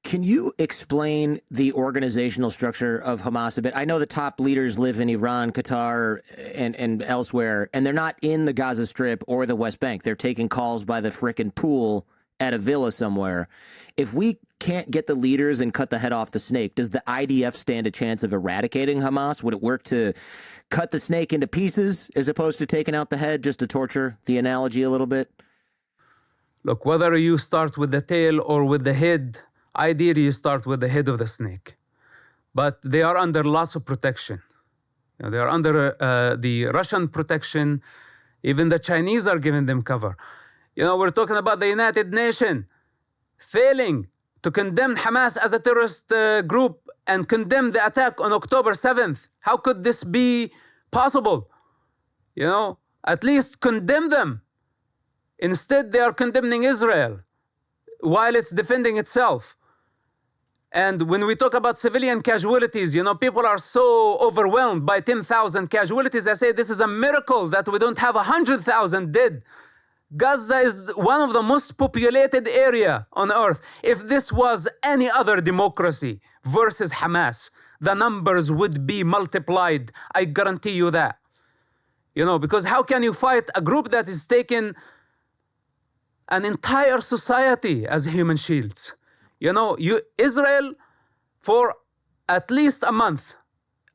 Can you explain the organizational structure of Hamas a bit? I know the top leaders live in Iran, Qatar, and elsewhere, and they're not in the Gaza Strip or the West Bank. They're taking calls by the frickin' pool at a villa somewhere. If we can't get the leaders and cut the head off the snake, does the IDF stand a chance of eradicating Hamas? Would it work to cut the snake into pieces as opposed to taking out the head, just to torture the analogy a little bit? Look, whether you start with the tail or with the head, ideally you start with the head of the snake. But they are under lots of protection. They are under the Russian protection. Even the Chinese are giving them cover. We're talking about the United Nations failing to condemn Hamas as a terrorist group and condemn the attack on October 7th. How could this be possible? At least condemn them. Instead, they are condemning Israel while it's defending itself. And when we talk about civilian casualties, people are so overwhelmed by 10,000 casualties. I say this is a miracle that we don't have 100,000 dead. Gaza is one of the most populated area on earth. If this was any other democracy versus Hamas, the numbers would be multiplied. I guarantee you that. Because how can you fight a group that is taking an entire society as human shields? Israel, for at least a month,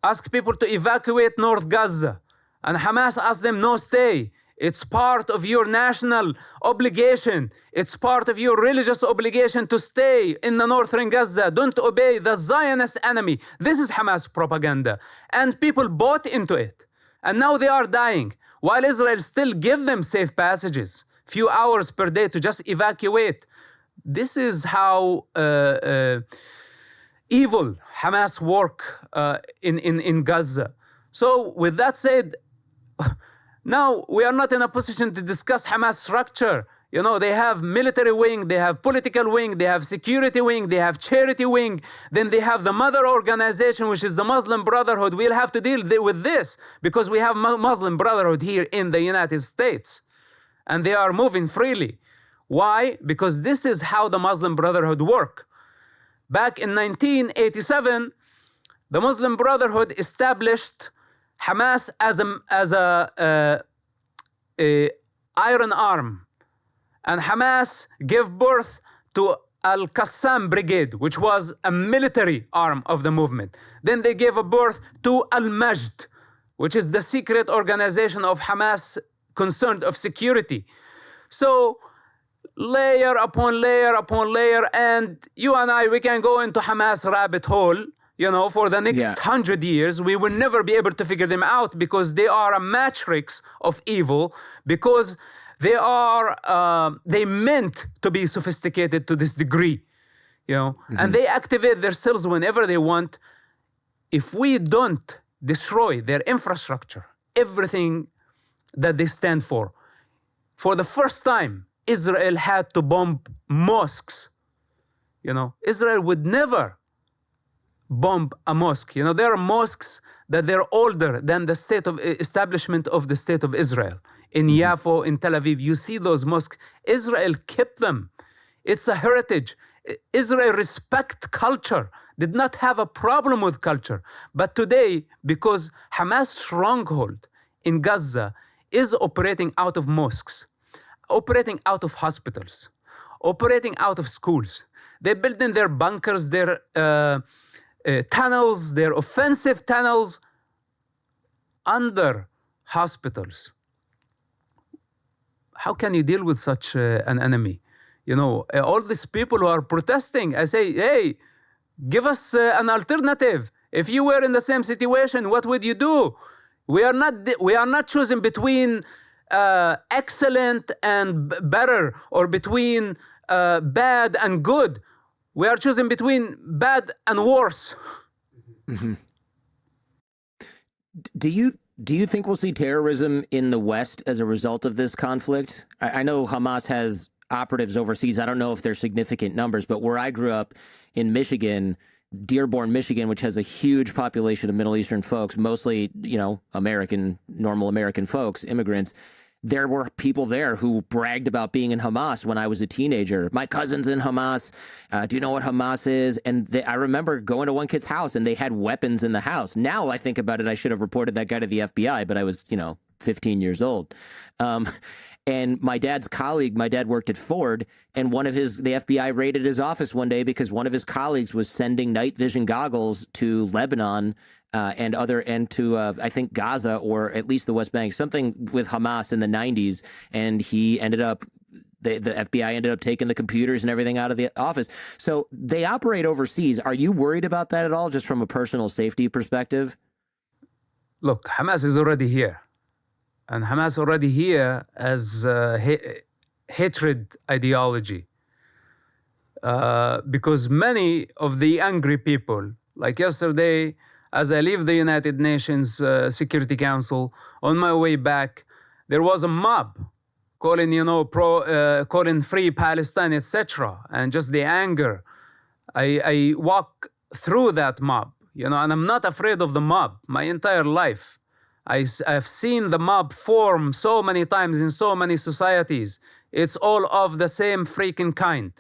asked people to evacuate North Gaza. And Hamas asked them, no, stay. It's part of your national obligation. It's part of your religious obligation to stay in the northern Gaza. Don't obey the Zionist enemy. This is Hamas propaganda. And people bought into it. And now they are dying, while Israel still give them safe passages, few hours per day to just evacuate. This is how evil Hamas work in Gaza. So with that said, now we are not in a position to discuss Hamas structure. They have military wing, they have political wing, they have security wing, they have charity wing. Then they have the mother organization, which is the Muslim Brotherhood. We'll have to deal with this because we have Muslim Brotherhood here in the United States. And they are moving freely. Why? Because this is how the Muslim Brotherhood work. Back in 1987, the Muslim Brotherhood established Hamas as a iron arm. And Hamas gave birth to Al-Qassam Brigade, which was a military arm of the movement. Then they gave a birth to Al-Majd, which is the secret organization of Hamas concerned of security. So layer upon layer upon layer, and you and I, we can go into Hamas rabbit hole, for the next 100 years. We will never be able to figure them out because they are a matrix of evil, because they meant to be sophisticated to this degree, and they activate themselves whenever they want. If we don't destroy their infrastructure, everything that they stand for the first time, Israel had to bomb mosques. Israel would never bomb a mosque. There are mosques that they're older than the state of establishment of the state of Israel. In Yafo, in Tel Aviv, you see those mosques. Israel kept them. It's a heritage. Israel respect culture, did not have a problem with culture. But today, because Hamas stronghold in Gaza is operating out of mosques, operating out of hospitals, operating out of schools. They build in their bunkers, their tunnels, their offensive tunnels under hospitals. How can you deal with such an enemy? All these people who are protesting, I say, hey, give us an alternative. If you were in the same situation, what would you do? We are not choosing between excellent and better, or between bad and good. We are choosing between bad and worse. Mm-hmm. Do you think we'll see terrorism in the West as a result of this conflict? I know Hamas has operatives overseas. I don't know if they're significant numbers, but where I grew up in Michigan, Dearborn, Michigan, which has a huge population of Middle Eastern folks, mostly, normal American folks, immigrants, there were people there who bragged about being in Hamas when I was a teenager. My cousin's in Hamas. Do you know what Hamas is? And I remember going to one kid's house and they had weapons in the house. Now I think about it, I should have reported that guy to the FBI, but I was, 15 years old. And my dad's colleague, my dad worked at Ford, and the FBI raided his office one day because one of his colleagues was sending night vision goggles to Lebanon and to I think Gaza, or at least the West Bank, something with Hamas in the 90s. And he ended up, the FBI ended up taking the computers and everything out of the office. So they operate overseas. Are you worried about that at all, just from a personal safety perspective? Look, Hamas is already here. And Hamas already here as hatred ideology. Because many of the angry people, like yesterday, as I leave the United Nations Security Council, on my way back, there was a mob calling, calling free Palestine, etc. And just the anger. I walk through that mob, and I'm not afraid of the mob my entire life. I've seen the mob form so many times in so many societies. It's all of the same freaking kind.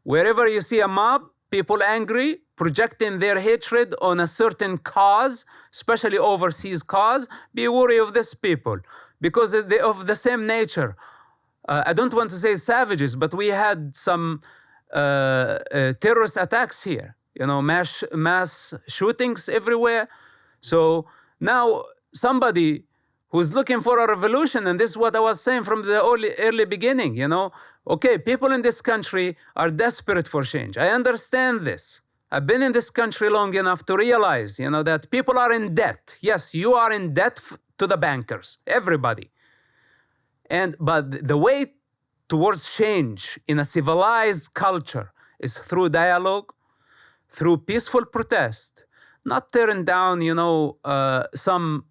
Wherever you see a mob, people angry, projecting their hatred on a certain cause, especially overseas cause, be wary of these people because they're of the same nature. I don't want to say savages, but we had some terrorist attacks here, mass shootings everywhere. So now somebody who's looking for a revolution, and this is what I was saying from the early beginning, okay, people in this country are desperate for change. I understand this. I've been in this country long enough to realize, that people are in debt. Yes, you are in debt to the bankers, everybody. But the way towards change in a civilized culture is through dialogue, through peaceful protest, not tearing down, some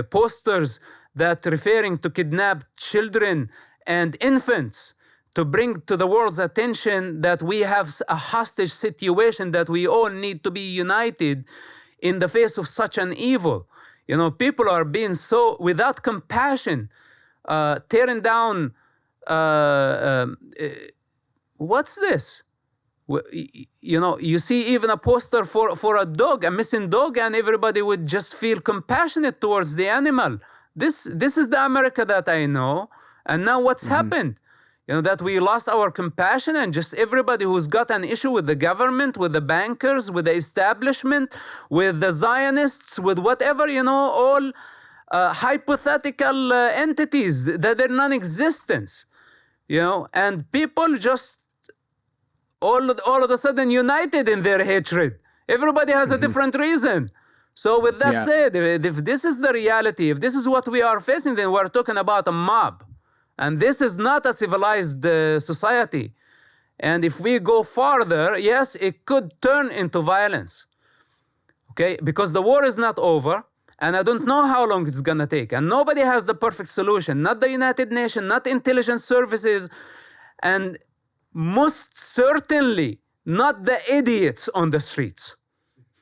posters that referring to kidnapped children and infants to bring to the world's attention that we have a hostage situation, that we all need to be united in the face of such an evil. People are being so without compassion, tearing down. What's this? You see even a poster for a dog, a missing dog, and everybody would just feel compassionate towards the animal. This is the America that I know. And now what's happened? That we lost our compassion, and just everybody who's got an issue with the government, with the bankers, with the establishment, with the Zionists, with whatever, all hypothetical entities that they're non-existence, and people just all of a sudden united in their hatred. Everybody has a different reason. So with that said, if this is the reality, if this is what we are facing, then we're talking about a mob. And this is not a civilized society. And if we go farther, yes, it could turn into violence. Okay? Because the war is not over, and I don't know how long it's going to take. And nobody has the perfect solution. Not the United Nations, not intelligence services, and most certainly not the idiots on the streets.